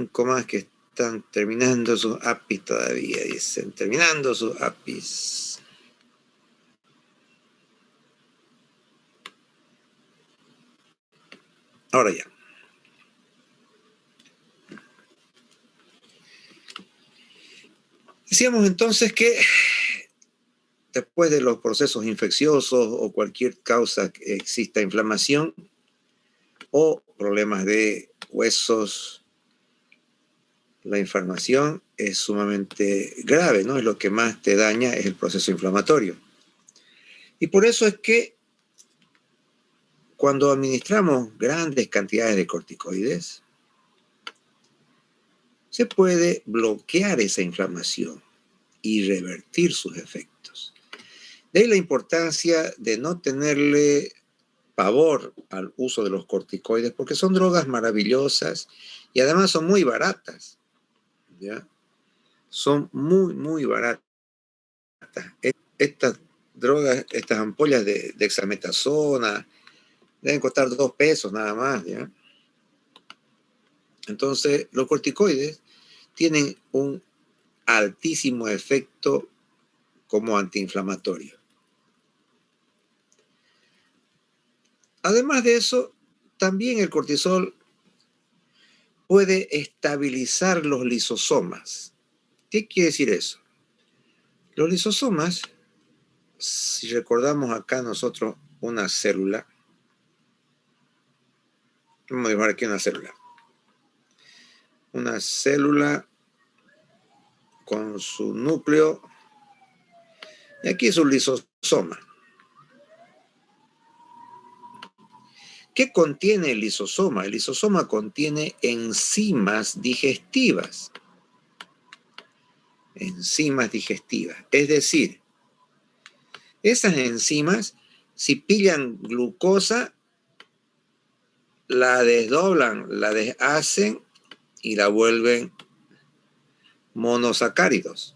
5 más que están terminando sus APIs todavía, dicen, terminando sus APIs. Ahora ya. Decíamos entonces que después de los procesos infecciosos o cualquier causa que exista inflamación o problemas de huesos, la inflamación es sumamente grave, ¿no? Es lo que más te daña, es el proceso inflamatorio. Y por eso es que cuando administramos grandes cantidades de corticoides, se puede bloquear esa inflamación y revertir sus efectos. De ahí la importancia de no tenerle pavor al uso de los corticoides, porque son drogas maravillosas y además son muy baratas, ¿ya? Son muy, muy baratas. Estas drogas, estas ampollas de dexametasona, deben costar 2 pesos nada más, ¿ya? Entonces, los corticoides tienen un altísimo efecto como antiinflamatorio. Además de eso, también el cortisol puede estabilizar los lisosomas. ¿Qué quiere decir eso? Los lisosomas, si recordamos acá nosotros una célula, vamos a dibujar aquí una célula con su núcleo, y aquí es un lisosoma. ¿Qué contiene el lisosoma? El lisosoma contiene enzimas digestivas. Enzimas digestivas. Es decir, esas enzimas, si pillan glucosa, la desdoblan, la deshacen y la vuelven monosacáridos.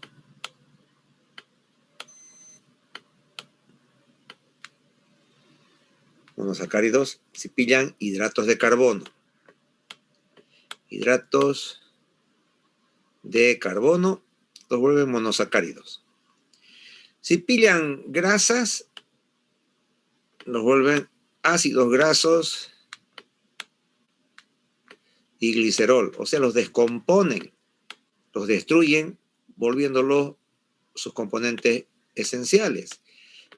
Monosacáridos si pillan hidratos de carbono. Hidratos de carbono los vuelven monosacáridos. Si pillan grasas, los vuelven ácidos grasos y glicerol. O sea, los descomponen, los destruyen, volviéndolos sus componentes esenciales.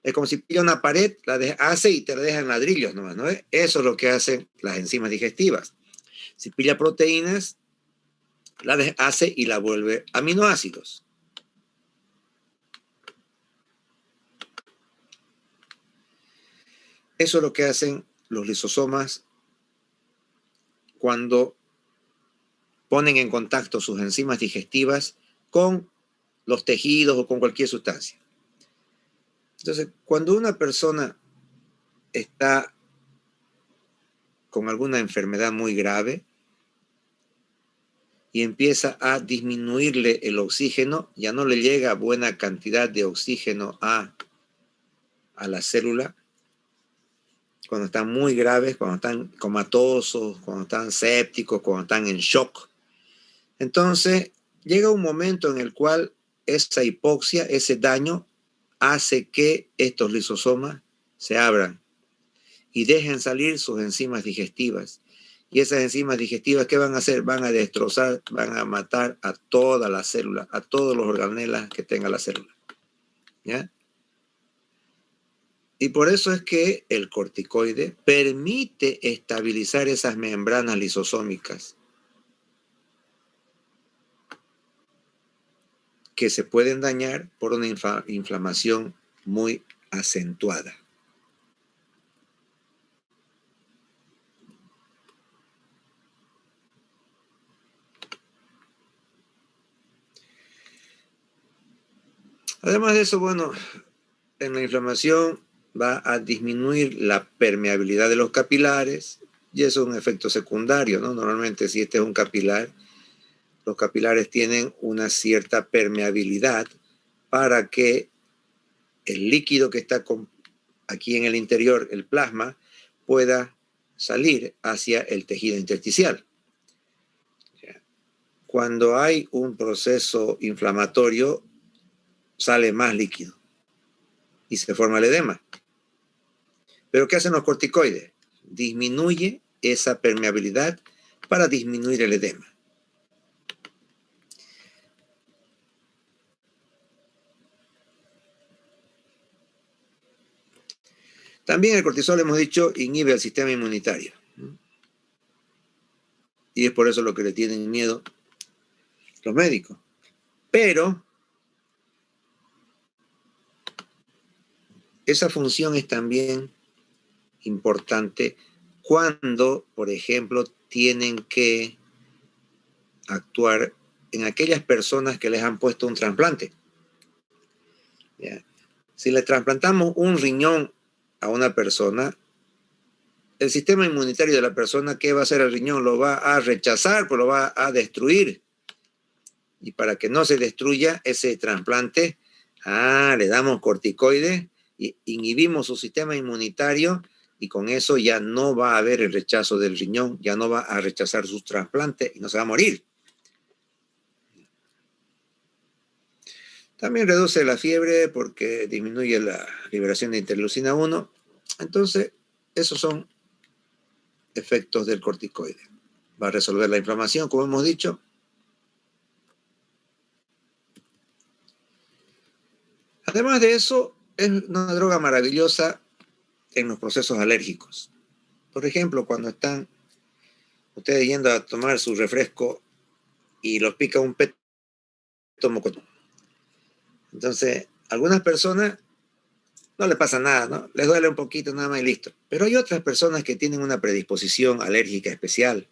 Es como si pilla una pared, la deshace y te la deja en ladrillos nomás, ¿no? Eso es lo que hacen las enzimas digestivas. Si pilla proteínas, la deshace y la vuelve aminoácidos. Eso es lo que hacen los lisosomas cuando ponen en contacto sus enzimas digestivas con los tejidos o con cualquier sustancia. Entonces, cuando una persona está con alguna enfermedad muy grave y empieza a disminuirle el oxígeno, ya no le llega buena cantidad de oxígeno a la célula, cuando están muy graves, cuando están comatosos, cuando están sépticos, cuando están en shock. Entonces, llega un momento en el cual esa hipoxia, ese daño, hace que estos lisosomas se abran y dejen salir sus enzimas digestivas. Y esas enzimas digestivas, ¿qué van a hacer? Van a destrozar, van a matar a toda la célula, a todos los organelas que tenga la célula. ¿Ya? Y por eso es que el corticoide permite estabilizar esas membranas lisosómicas que se pueden dañar por una inflamación muy acentuada. Además de eso, bueno, en la inflamación va a disminuir la permeabilidad de los capilares y eso es un efecto secundario, ¿no? Normalmente si este es un capilar, los capilares tienen una cierta permeabilidad para que el líquido que está aquí en el interior, el plasma, pueda salir hacia el tejido intersticial. cuando hay un proceso inflamatorio, sale más líquido y se forma el edema. ¿Pero qué hacen los corticoides? Disminuye esa permeabilidad para disminuir el edema. También el cortisol, hemos dicho, inhibe el sistema inmunitario. Y es por eso lo que le tienen miedo los médicos. Pero esa función es también importante cuando, por ejemplo, tienen que actuar en aquellas personas que les han puesto un trasplante. ¿Ya? Si le trasplantamos un riñón a una persona, el sistema inmunitario de la persona, ¿qué va a hacer el riñón? Lo va a rechazar, pues lo va a destruir. Y para que no se destruya ese trasplante, le damos corticoides y inhibimos su sistema inmunitario y con eso ya no va a haber el rechazo del riñón, ya no va a rechazar sus trasplantes y no se va a morir. También reduce la fiebre porque disminuye la liberación de interleucina 1. Entonces, esos son efectos del corticoide. Va a resolver la inflamación, como hemos dicho. Además de eso, es una droga maravillosa en los procesos alérgicos. Por ejemplo, cuando están ustedes yendo a tomar su refresco y los pica un peto mocotón. Entonces, a algunas personas no le pasa nada, ¿no? Les duele un poquito nada más y listo. Pero hay otras personas que tienen una predisposición alérgica especial.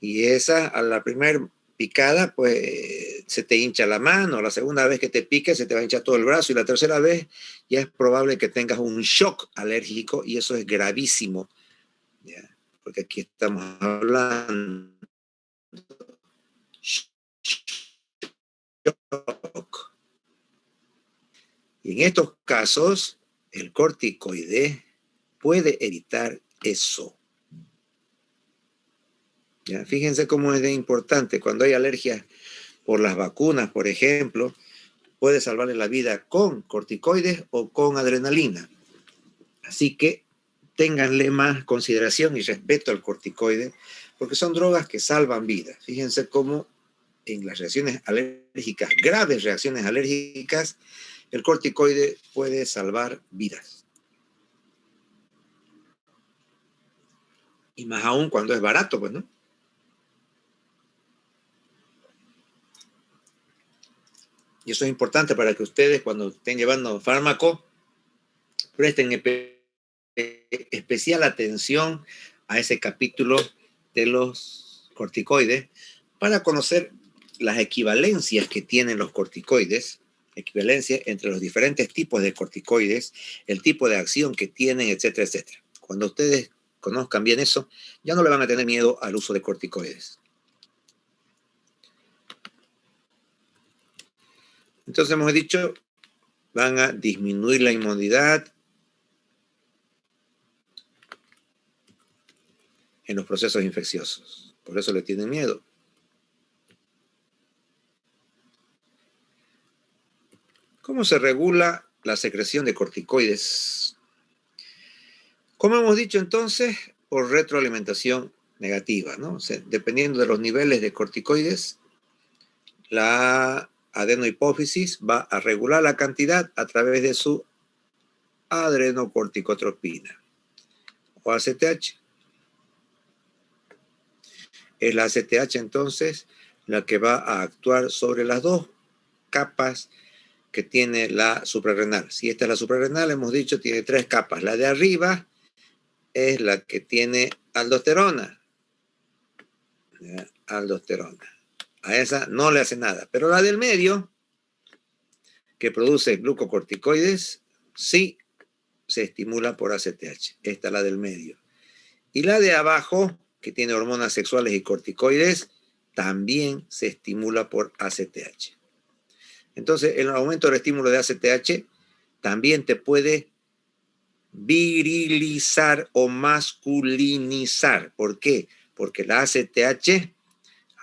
Y esa, a la primera picada, pues se te hincha la mano. La segunda vez que te pique, se te va a hinchar todo el brazo. Y la tercera vez, ya es probable que tengas un shock alérgico. Y eso es gravísimo. ¿Ya? Porque aquí estamos hablando shock. Y en estos casos, el corticoide puede evitar eso. ¿Ya? Fíjense cómo es de importante. Cuando hay alergias por las vacunas, por ejemplo, puede salvarle la vida con corticoides o con adrenalina. Así que ténganle más consideración y respeto al corticoide, porque son drogas que salvan vidas. Fíjense cómo en las reacciones alérgicas, graves reacciones alérgicas, el corticoide puede salvar vidas. Y más aún cuando es barato, pues, ¿no? Y eso es importante para que ustedes, cuando estén llevando fármaco, presten especial atención a ese capítulo de los corticoides para conocer las equivalencias que tienen los corticoides, equivalencia entre los diferentes tipos de corticoides, el tipo de acción que tienen, etcétera, etcétera. Cuando ustedes conozcan bien eso, ya no le van a tener miedo al uso de corticoides. Entonces hemos dicho, van a disminuir la inmunidad en los procesos infecciosos. Por eso le tienen miedo. ¿Cómo se regula la secreción de corticoides? Como hemos dicho entonces, por retroalimentación negativa, ¿no? O sea, dependiendo de los niveles de corticoides, la adenohipófisis va a regular la cantidad a través de su adrenocorticotropina o ACTH. Es la ACTH entonces la que va a actuar sobre las dos capas que tiene la suprarrenal. Si esta es la suprarrenal, hemos dicho, tiene tres capas. La de arriba es la que tiene aldosterona. Aldosterona. A esa no le hace nada. Pero la del medio, que produce glucocorticoides, sí se estimula por ACTH. Esta es la del medio. Y la de abajo, que tiene hormonas sexuales y corticoides, también se estimula por ACTH. Entonces, el aumento del estímulo de ACTH también te puede virilizar o masculinizar. ¿Por qué? Porque la ACTH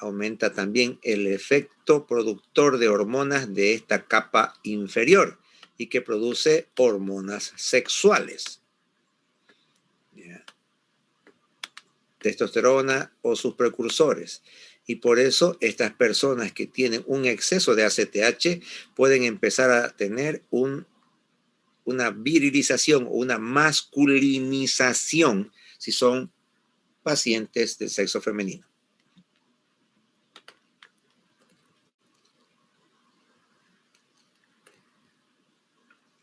aumenta también el efecto productor de hormonas de esta capa inferior y que produce hormonas sexuales. ¿Ya? Testosterona o sus precursores. Y por eso estas personas que tienen un exceso de ACTH pueden empezar a tener una virilización o una masculinización si son pacientes del sexo femenino.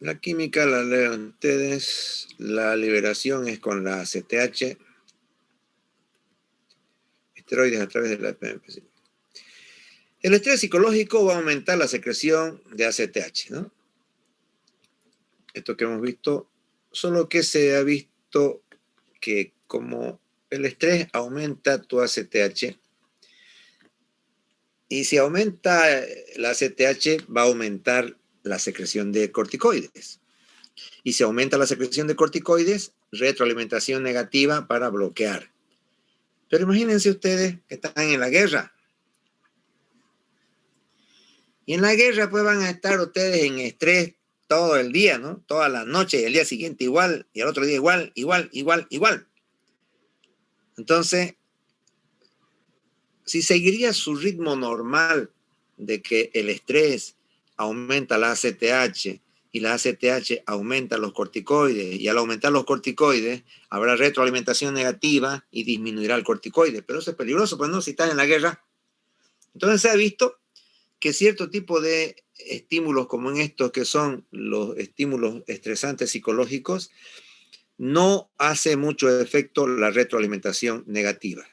La química la leen ustedes. La liberación es con la ACTH. Esteroides a través de la PMP. El estrés psicológico va a aumentar la secreción de ACTH, ¿no? Esto que hemos visto, solo que se ha visto que como el estrés aumenta tu ACTH, y si aumenta la ACTH, va a aumentar la secreción de corticoides. Y si aumenta la secreción de corticoides, retroalimentación negativa para bloquear. Pero imagínense ustedes que están en la guerra. Y en la guerra pues van a estar ustedes en estrés todo el día, ¿no? Toda la noche y el día siguiente igual, y al otro día igual. Entonces, si seguiría su ritmo normal de que el estrés aumenta la ACTH y la ACTH aumenta los corticoides, y al aumentar los corticoides habrá retroalimentación negativa y disminuirá el corticoide. Pero eso es peligroso, pues no, si están en la guerra. Entonces se ha visto que cierto tipo de estímulos como en estos, que son los estímulos estresantes psicológicos, no hace mucho efecto la retroalimentación negativa.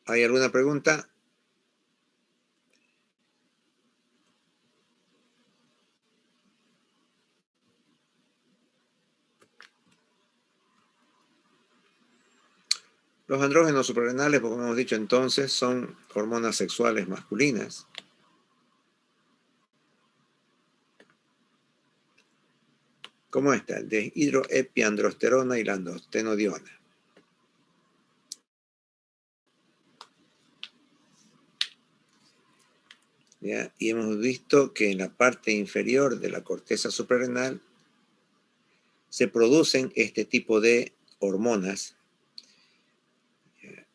¿Hay alguna pregunta? Los andrógenos suprarrenales, como hemos dicho entonces, son hormonas sexuales masculinas. Como esta, de hidroepiandrosterona y la androstenodiona. ¿Ya? Y hemos visto que en la parte inferior de la corteza suprarrenal se producen este tipo de hormonas,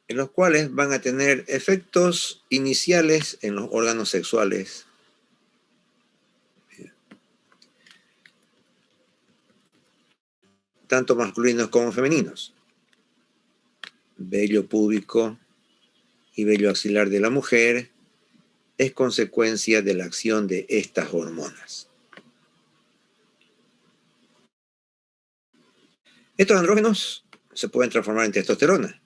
en los cuales van a tener efectos iniciales en los órganos sexuales. Tanto masculinos como femeninos. Vello púbico y vello axilar de la mujer es consecuencia de la acción de estas hormonas. Estos andrógenos se pueden transformar en testosterona.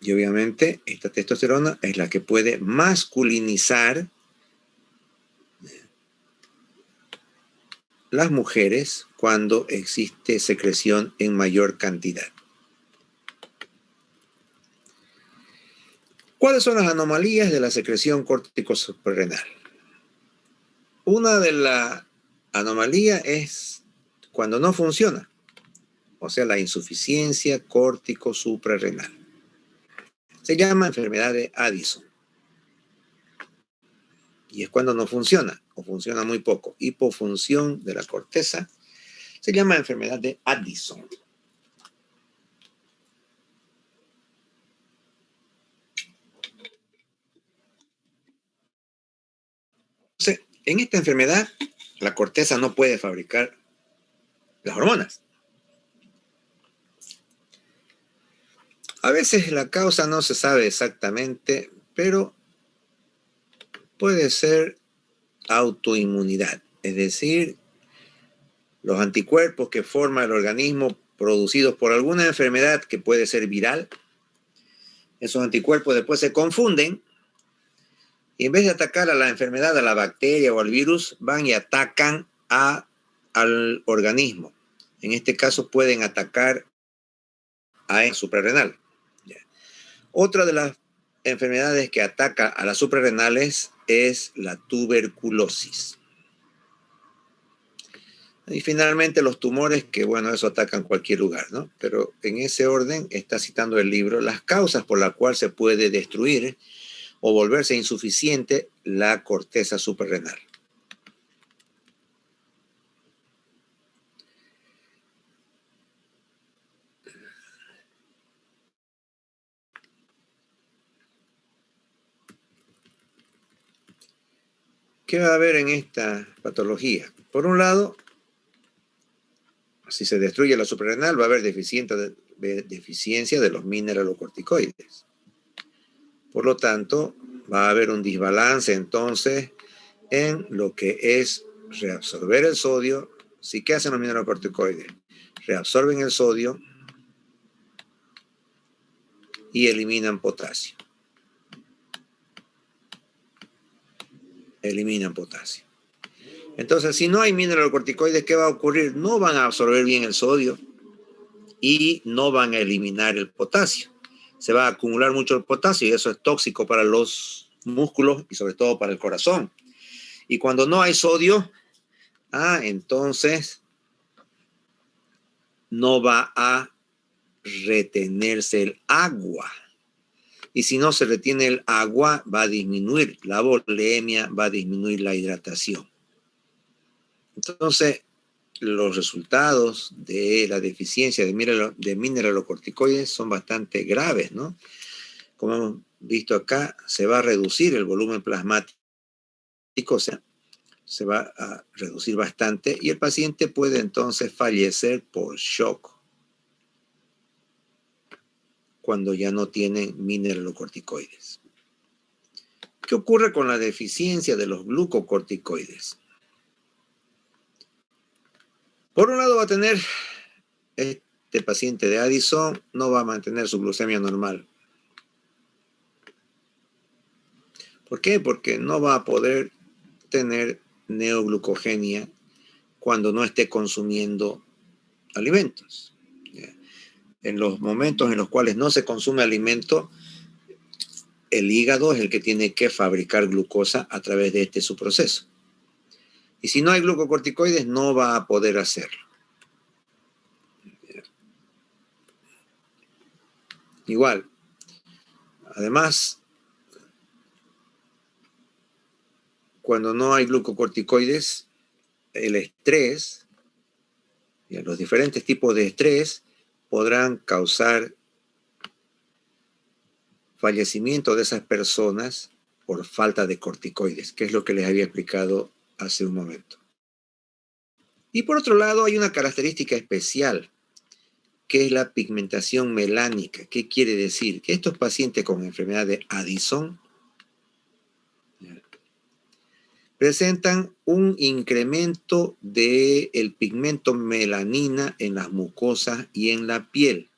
Y obviamente esta testosterona es la que puede masculinizar las mujeres cuando existe secreción en mayor cantidad. ¿Cuáles son las anomalías de la secreción córtico-suprarrenal? Una de las anomalías es cuando no funciona, o sea, la insuficiencia córtico-suprarrenal. Se llama enfermedad de Addison. Y es cuando no funciona, o funciona muy poco. Hipofunción de la corteza se llama enfermedad de Addison. Entonces, en esta enfermedad, la corteza no puede fabricar las hormonas. A veces la causa no se sabe exactamente, pero puede ser autoinmunidad, es decir, los anticuerpos que forma el organismo producidos por alguna enfermedad que puede ser viral. Esos anticuerpos después se confunden y en vez de atacar a la enfermedad, a la bacteria o al virus, van y atacan al organismo. En este caso pueden atacar a el suprarrenal. Otra de las enfermedades que atacan a las suprarrenales es la tuberculosis. Y finalmente los tumores, que bueno, eso atacan cualquier lugar, ¿no? Pero en ese orden está citando el libro las causas por las cuales se puede destruir o volverse insuficiente la corteza suprarrenal. ¿Qué va a haber en esta patología? Por un lado, si se destruye la suprarrenal, va a haber deficiencia de los mineralocorticoides. Por lo tanto, va a haber un desbalance entonces en lo que es reabsorber el sodio. ¿Sí? ¿Qué hacen los mineralocorticoides? Reabsorben el sodio y eliminan potasio. Eliminan potasio. Entonces, si no hay mineralocorticoides, ¿qué va a ocurrir? No van a absorber bien el sodio y no van a eliminar el potasio. Se va a acumular mucho el potasio y eso es tóxico para los músculos y sobre todo para el corazón. Y cuando no hay sodio, entonces no va a retenerse el agua. Y si no se retiene el agua, va a disminuir la volemia, va a disminuir la hidratación. Entonces, los resultados de la deficiencia de mineralocorticoides son bastante graves, ¿no? Como hemos visto acá, se va a reducir el volumen plasmático, o sea, se va a reducir bastante y el paciente puede entonces fallecer por shock cuando ya no tiene mineralocorticoides. ¿Qué ocurre con la deficiencia de los glucocorticoides? Por un lado va a tener, este paciente de Addison no va a mantener su glucemia normal. ¿Por qué? Porque no va a poder tener neoglucogenia cuando no esté consumiendo alimentos. En los momentos en los cuales no se consume alimento, el hígado es el que tiene que fabricar glucosa a través de su proceso. Y si no hay glucocorticoides, no va a poder hacerlo. Igual, además, cuando no hay glucocorticoides, el estrés, los diferentes tipos de estrés podrán causar fallecimiento de esas personas por falta de corticoides, que es lo que les había explicado hace un momento. Y por otro lado, hay una característica especial, que es la pigmentación melánica. ¿Qué quiere decir? Que estos pacientes con enfermedad de Addison presentan un incremento del pigmento melanina en las mucosas y en la piel,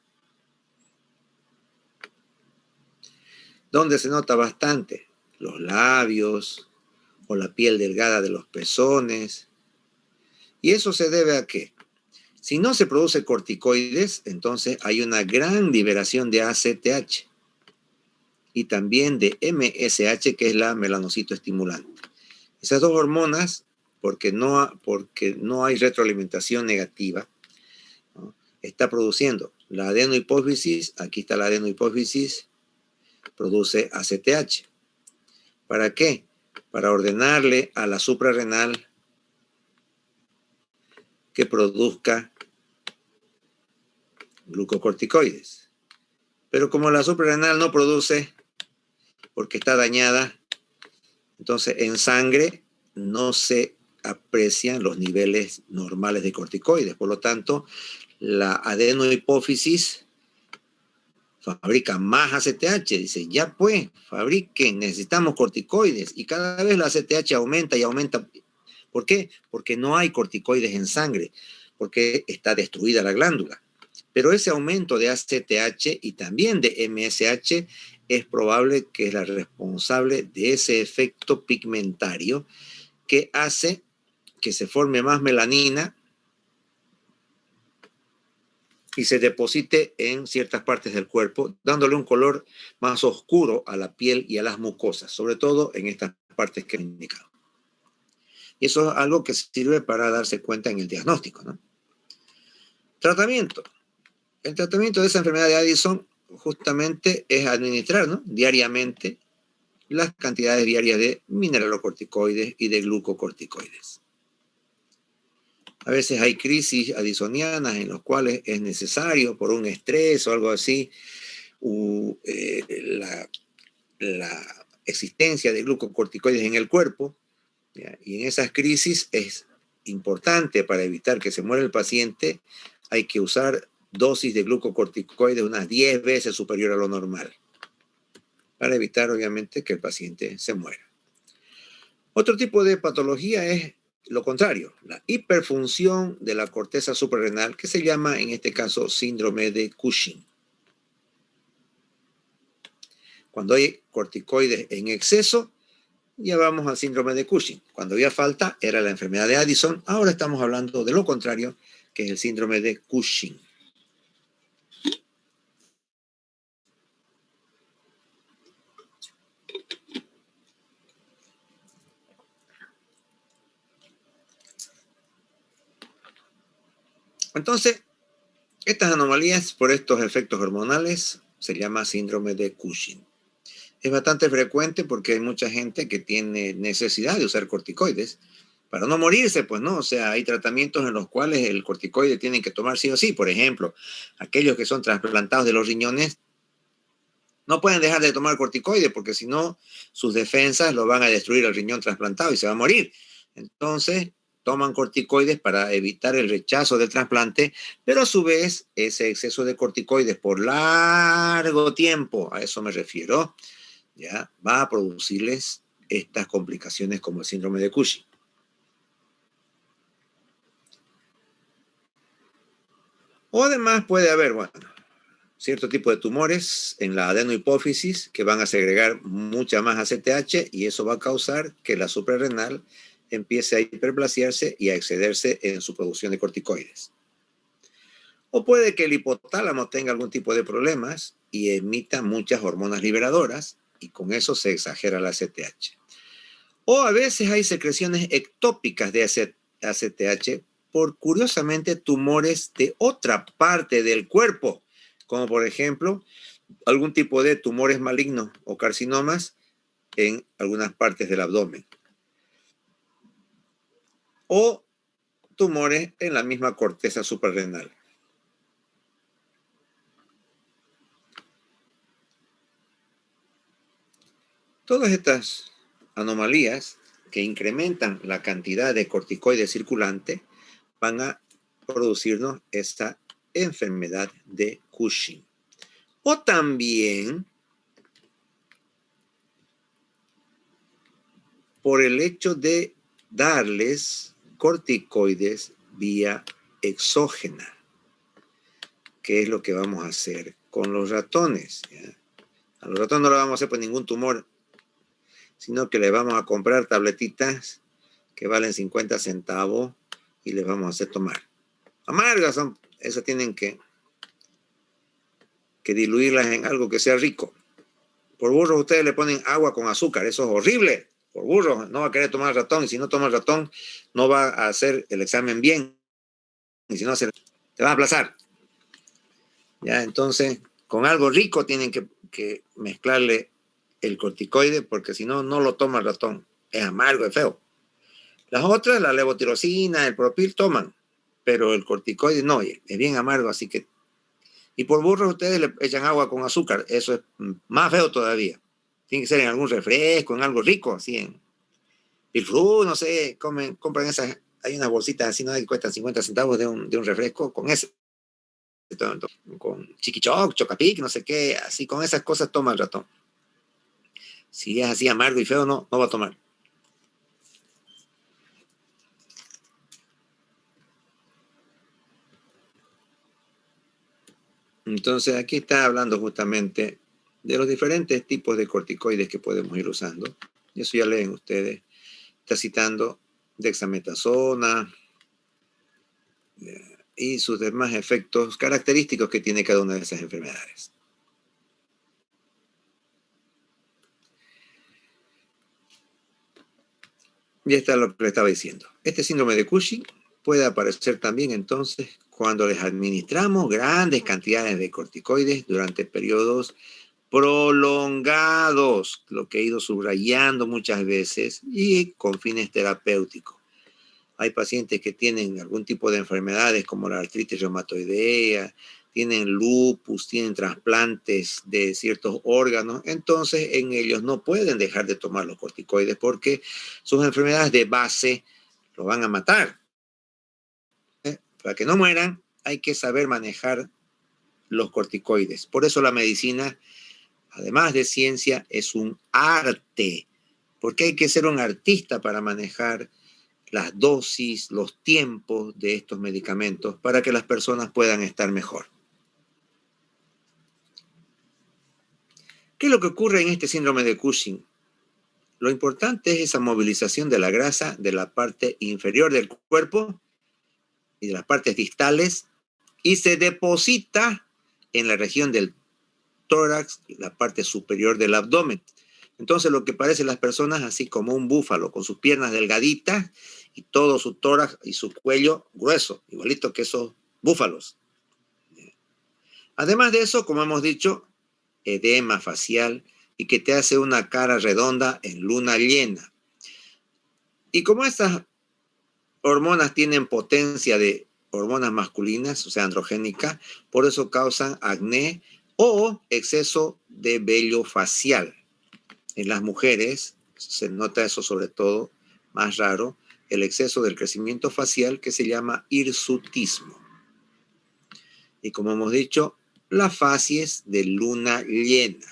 donde se nota bastante los labios o la piel delgada de los pezones. ¿Y eso se debe a qué? Si no se produce corticoides, entonces hay una gran liberación de ACTH y también de MSH, que es la melanocito estimulante. Esas dos hormonas, porque no hay retroalimentación negativa, ¿no? Está produciendo la adenohipófisis, aquí está la adenohipófisis, produce ACTH. ¿Para qué? Para ordenarle a la suprarrenal que produzca glucocorticoides. Pero como la suprarrenal no produce porque está dañada, entonces en sangre no se aprecian los niveles normales de corticoides. Por lo tanto, la adenohipófisis fabrica más ACTH. Dice, ya pues, fabriquen, necesitamos corticoides. Y cada vez la ACTH aumenta y aumenta. ¿Por qué? Porque no hay corticoides en sangre, porque está destruida la glándula. Pero ese aumento de ACTH y también de MSH es probable que es la responsable de ese efecto pigmentario que hace que se forme más melanina y se deposite en ciertas partes del cuerpo, dándole un color más oscuro a la piel y a las mucosas, sobre todo en estas partes que he indicado. Y eso es algo que sirve para darse cuenta en el diagnóstico, ¿no? Tratamiento. El tratamiento de esa enfermedad de Addison justamente es administrar, ¿no?, diariamente las cantidades diarias de mineralocorticoides y de glucocorticoides. A veces hay crisis addisonianas en las cuales es necesario, por un estrés o algo así, la existencia de glucocorticoides en el cuerpo, ¿ya? Y en esas crisis es importante, para evitar que se muera el paciente, hay que usar dosis de glucocorticoides unas 10 veces superior a lo normal, para evitar obviamente que el paciente se muera. Otro tipo de patología es lo contrario, la hiperfunción de la corteza suprarrenal, que se llama en este caso síndrome de Cushing. Cuando hay corticoides en exceso, ya vamos al síndrome de Cushing. Cuando había falta, era la enfermedad de Addison. Ahora estamos hablando de lo contrario, que es el síndrome de Cushing. Entonces, estas anomalías por estos efectos hormonales se llama síndrome de Cushing. Es bastante frecuente porque hay mucha gente que tiene necesidad de usar corticoides para no morirse, pues no. O sea, hay tratamientos en los cuales el corticoide tienen que tomar sí o sí. Por ejemplo, aquellos que son trasplantados de los riñones no pueden dejar de tomar corticoides porque si no, sus defensas lo van a destruir al riñón trasplantado y se va a morir. Entonces, toman corticoides para evitar el rechazo del trasplante, pero a su vez, ese exceso de corticoides por largo tiempo, a eso me refiero, ya va a producirles estas complicaciones como el síndrome de Cushing. O además puede haber, bueno, cierto tipo de tumores en la adenohipófisis que van a segregar mucha más ACTH y eso va a causar que la suprarrenal empiece a hiperplasiarse y a excederse en su producción de corticoides. O puede que el hipotálamo tenga algún tipo de problemas y emita muchas hormonas liberadoras y con eso se exagera la ACTH. O a veces hay secreciones ectópicas de ACTH por, curiosamente, tumores de otra parte del cuerpo, como por ejemplo algún tipo de tumores malignos o carcinomas en algunas partes del abdomen. O tumores en la misma corteza suprarrenal. Todas estas anomalías que incrementan la cantidad de corticoides circulante van a producirnos esta enfermedad de Cushing. O también por el hecho de darles corticoides vía exógena, que es lo que vamos a hacer con los ratones, ¿ya? A los ratones no le vamos a hacer por ningún tumor, sino que les vamos a comprar tabletitas que valen 50 centavos y les vamos a hacer tomar. Amargas son, esas tienen que diluirlas en algo que sea rico. Por burros ustedes le ponen agua con azúcar, eso es horrible. Por burros no va a querer tomar el ratón y si no toma el ratón no va a hacer el examen bien y si no te va a aplazar. Ya, entonces con algo rico tienen que mezclarle el corticoide porque si no, no lo toma el ratón. Es amargo, es feo. Las otras, la levotirosina, el propil toman, pero el corticoide no, es bien amargo, así que... Y por burros ustedes le echan agua con azúcar, eso es más feo todavía. Tiene que ser en algún refresco, en algo rico, así en Pilfrú, no sé, compran esas, hay unas bolsitas así, ¿no?, que cuestan 50 centavos de un refresco, con ese, con chiquichoc, chocapic, no sé qué, así con esas cosas toma el ratón. Si es así amargo y feo, no va a tomar. Entonces aquí está hablando justamente de los diferentes tipos de corticoides que podemos ir usando. Y eso ya leen ustedes. Está citando dexametasona, y sus demás efectos característicos que tiene cada una de esas enfermedades. Y está lo que le estaba diciendo. Este síndrome de Cushing puede aparecer también entonces cuando les administramos grandes cantidades de corticoides durante periodos prolongados, lo que he ido subrayando muchas veces, y con fines terapéuticos. Hay pacientes que tienen algún tipo de enfermedades como la artritis reumatoidea, tienen lupus, tienen trasplantes de ciertos órganos, entonces en ellos no pueden dejar de tomar los corticoides porque sus enfermedades de base los van a matar. Para que no mueran hay que saber manejar los corticoides. Por eso la medicina, además de ciencia, es un arte, porque hay que ser un artista para manejar las dosis, los tiempos de estos medicamentos para que las personas puedan estar mejor. ¿Qué es lo que ocurre en este síndrome de Cushing? Lo importante es esa movilización de la grasa de la parte inferior del cuerpo y de las partes distales y se deposita en la región del tórax y la parte superior del abdomen. Entonces lo que parecen las personas así como un búfalo con sus piernas delgaditas y todo su tórax y su cuello grueso, igualito que esos búfalos. Además de eso, como hemos dicho, edema facial y que te hace una cara redonda en luna llena. Y como estas hormonas tienen potencia de hormonas masculinas, o sea, androgénica, por eso causan acné o exceso de vello facial. En las mujeres se nota eso sobre todo, más raro, el exceso del crecimiento facial que se llama hirsutismo. Y como hemos dicho, las facies de luna llena.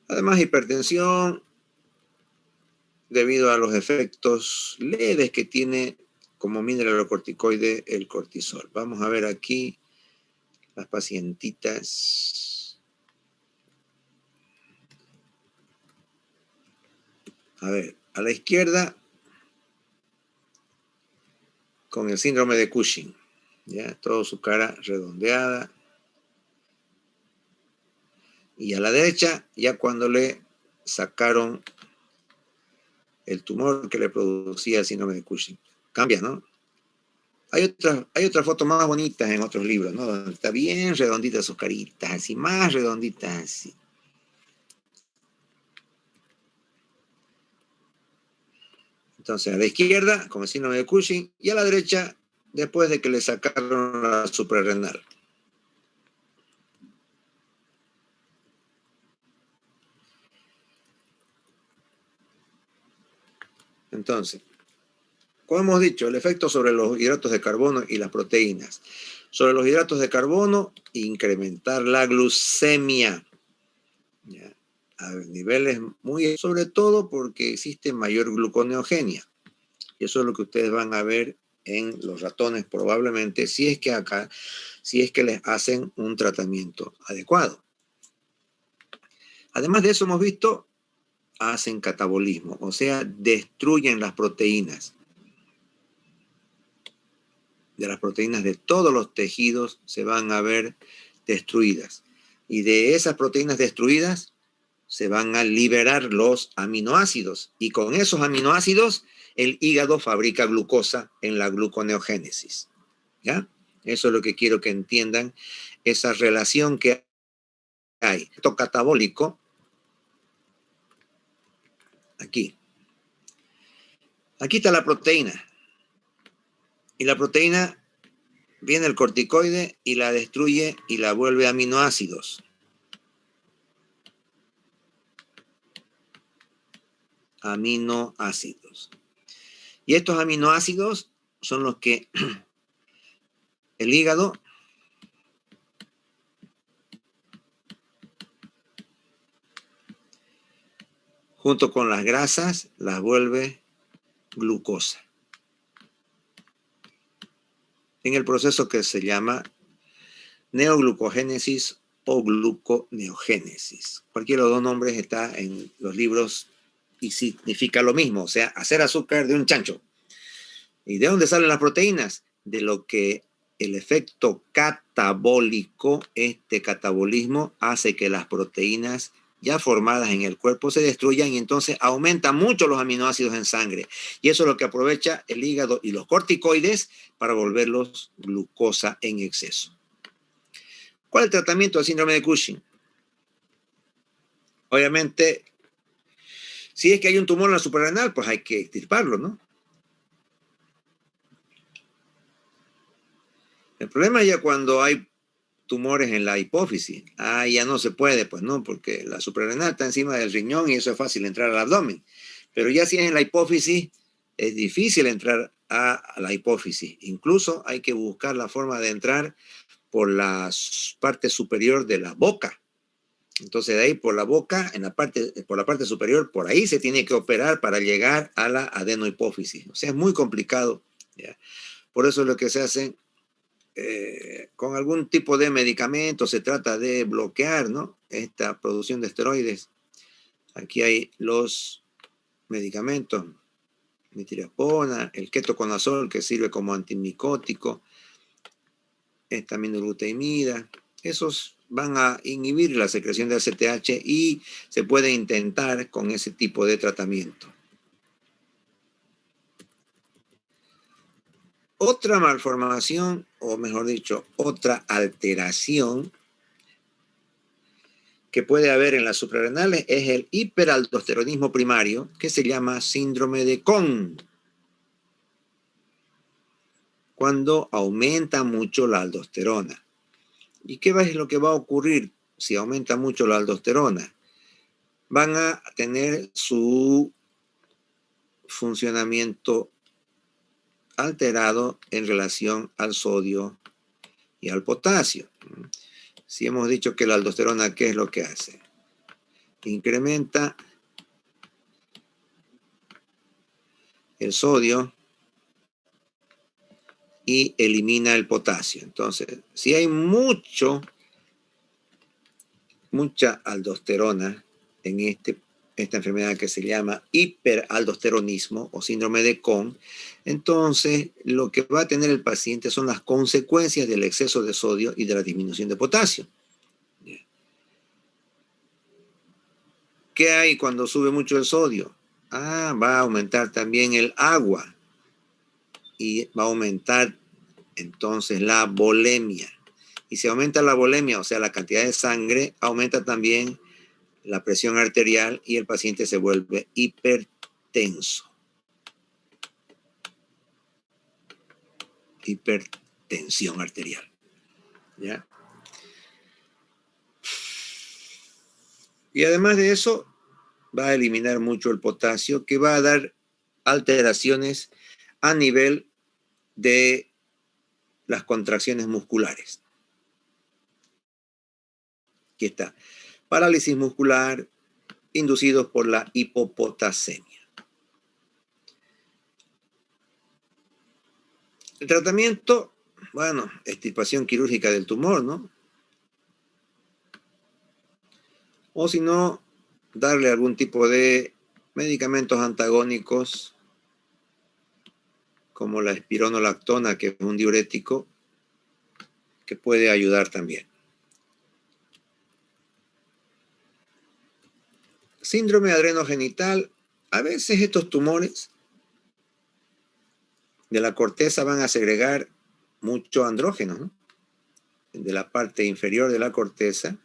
Además, hipertensión, debido a los efectos leves que tiene como mineralocorticoide el cortisol. Vamos a ver aquí las pacientitas. A ver, a la izquierda, con el síndrome de Cushing, ya, toda su cara redondeada. Y a la derecha, ya cuando le sacaron el tumor que le producía el síndrome de Cushing. Cambia, ¿no? Hay otras fotos más bonitas en otros libros, ¿no? Donde está bien redonditas sus caritas, así, más redonditas, así. Entonces, a la izquierda, con el síndrome de Cushing, y a la derecha, después de que le sacaron la suprarrenal. Entonces, como hemos dicho, el efecto sobre los hidratos de carbono y las proteínas. Sobre los hidratos de carbono, incrementar la glucemia, ¿ya? A niveles muy, sobre todo porque existe mayor gluconeogenia. Y eso es lo que ustedes van a ver en los ratones probablemente, si es que les hacen un tratamiento adecuado. Además de eso hemos visto, hacen catabolismo, o sea, destruyen las proteínas. De las proteínas de todos los tejidos se van a ver destruidas. Y de esas proteínas destruidas se van a liberar los aminoácidos. Y con esos aminoácidos el hígado fabrica glucosa en la gluconeogénesis. ¿Ya? Eso es lo que quiero que entiendan, esa relación que hay. Esto catabólico, aquí. Aquí está la proteína. Y la proteína viene el corticoide y la destruye y la vuelve aminoácidos. Aminoácidos. Y estos aminoácidos son los que el hígado junto con las grasas las vuelve glucosa. En el proceso que se llama neoglucogénesis o gluconeogénesis. Cualquiera de los dos nombres está en los libros y significa lo mismo, o sea, hacer azúcar de un chancho. ¿Y de dónde salen las proteínas? De lo que el efecto catabólico, este catabolismo, hace que las proteínas ya formadas en el cuerpo se destruyan y entonces aumentan mucho los aminoácidos en sangre. Y eso es lo que aprovecha el hígado y los corticoides para volverlos glucosa en exceso. ¿Cuál es el tratamiento del síndrome de Cushing? Obviamente, si es que hay un tumor en la suprarrenal, pues hay que extirparlo, ¿no? El problema es ya cuando hay tumores en la hipófisis. Ya no se puede, pues no, porque la suprarrenal está encima del riñón y eso es fácil entrar al abdomen. Pero ya si es en la hipófisis, es difícil entrar a la hipófisis. Incluso hay que buscar la forma de entrar por la parte superior de la boca. Entonces de ahí por la boca, por la parte superior, por ahí se tiene que operar para llegar a la adenohipófisis. O sea, es muy complicado, ¿ya? Por eso es lo que se hace con algún tipo de medicamento, se trata de bloquear, ¿no?, esta producción de esteroides. Aquí hay los medicamentos, mitirazona, el ketoconazol, que sirve como antimicótico, estaminoglutamida. Esos van a inhibir la secreción de ACTH y se puede intentar con ese tipo de tratamiento. Otra malformación, o mejor dicho, otra alteración que puede haber en las suprarrenales es el hiperaldosteronismo primario, que se llama síndrome de Cohn, cuando aumenta mucho la aldosterona. ¿Y qué es lo que va a ocurrir si aumenta mucho la aldosterona? Van a tener su funcionamiento alterado en relación al sodio y al potasio. Si hemos dicho que la aldosterona, ¿qué es lo que hace? Incrementa el sodio y elimina el potasio. Entonces, si hay mucha aldosterona en esta enfermedad que se llama hiperaldosteronismo o síndrome de Cohn, entonces lo que va a tener el paciente son las consecuencias del exceso de sodio y de la disminución de potasio. ¿Qué hay cuando sube mucho el sodio? Va a aumentar también el agua y va a aumentar entonces la volemia. Y si aumenta la volemia, o sea, la cantidad de sangre, aumenta también la presión arterial y el paciente se vuelve hipertenso. Hipertensión arterial. ¿Ya? Y además de eso, va a eliminar mucho el potasio, que va a dar alteraciones a nivel de las contracciones musculares. Aquí está. Parálisis muscular inducidos por la hipopotasemia. El tratamiento, bueno, extirpación quirúrgica del tumor, ¿no? O si no, darle algún tipo de medicamentos antagónicos como la espironolactona, que es un diurético, que puede ayudar también. Síndrome adrenogenital. A veces estos tumores de la corteza van a segregar mucho andrógeno, ¿no?, de la parte inferior de la corteza.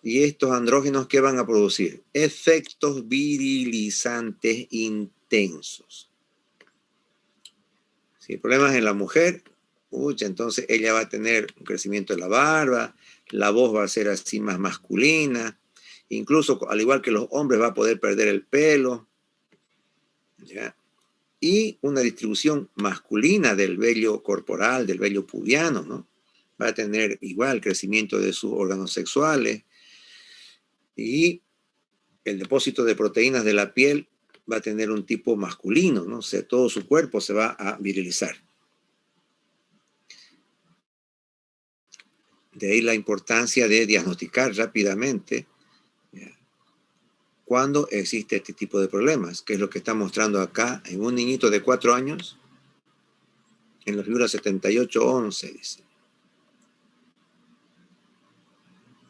Y estos andrógenos, ¿qué van a producir? Efectos virilizantes intensos. Si el problema es en la mujer, entonces ella va a tener un crecimiento de la barba, la voz va a ser así más masculina, incluso al igual que los hombres va a poder perder el pelo, ¿ya? Y una distribución masculina del vello corporal, del vello pubiano, ¿no? Va a tener igual crecimiento de sus órganos sexuales y el depósito de proteínas de la piel va a tener un tipo masculino, ¿no? O sea, todo su cuerpo se va a virilizar. De ahí la importancia de diagnosticar rápidamente cuando existe este tipo de problemas, que es lo que está mostrando acá en un niñito de 4 años en los libros 78:11, dice.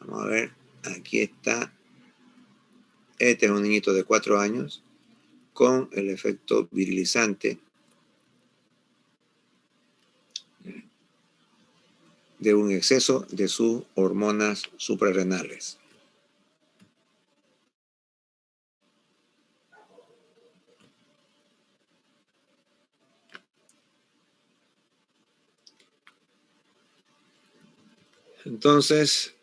Vamos a ver, aquí está. Este es un niñito de 4 años con el efecto virilizante de un exceso de sus hormonas suprarrenales. Entonces,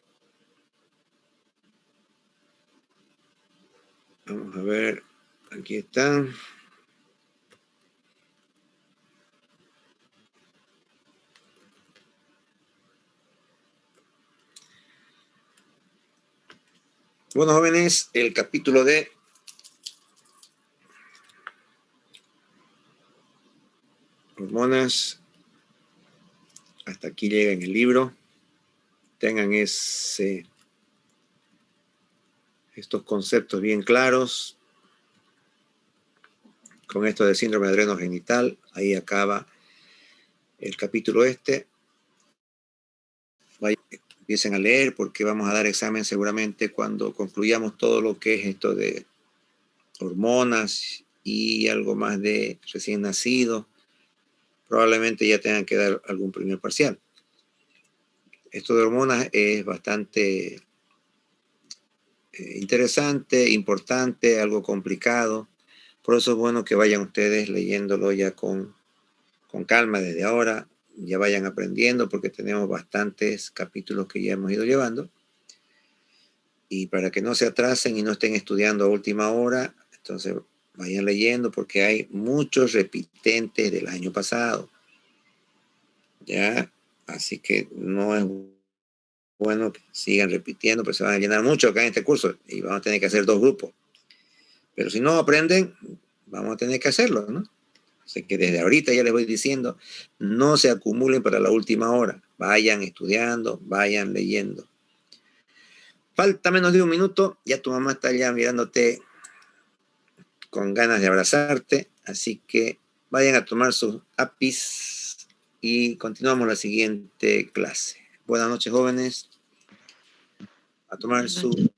vamos a ver, aquí están. Bueno, jóvenes, el capítulo de hormonas, hasta aquí llega en el libro. Tengan estos conceptos bien claros. Con esto de síndrome adrenogenital, ahí acaba el capítulo este. Empiecen a leer porque vamos a dar examen seguramente cuando concluyamos todo lo que es esto de hormonas y algo más de recién nacido. Probablemente ya tengan que dar algún primer parcial. Esto de hormonas es bastante interesante, importante, algo complicado. Por eso es bueno que vayan ustedes leyéndolo ya con calma desde ahora, ya vayan aprendiendo porque tenemos bastantes capítulos que ya hemos ido llevando. Y para que no se atrasen y no estén estudiando a última hora, entonces vayan leyendo porque hay muchos repitentes del año pasado. ¿Ya? Así que no es bueno que sigan repitiendo, pues se van a llenar mucho acá en este curso y vamos a tener que hacer 2 grupos. Pero si no aprenden, vamos a tener que hacerlo, ¿no? Así que desde ahorita ya les voy diciendo, no se acumulen para la última hora. Vayan estudiando, vayan leyendo. Falta menos de 1 minuto, ya tu mamá está ya mirándote con ganas de abrazarte, así que vayan a tomar sus APIs y continuamos la siguiente clase. Buenas noches, jóvenes. A tomar su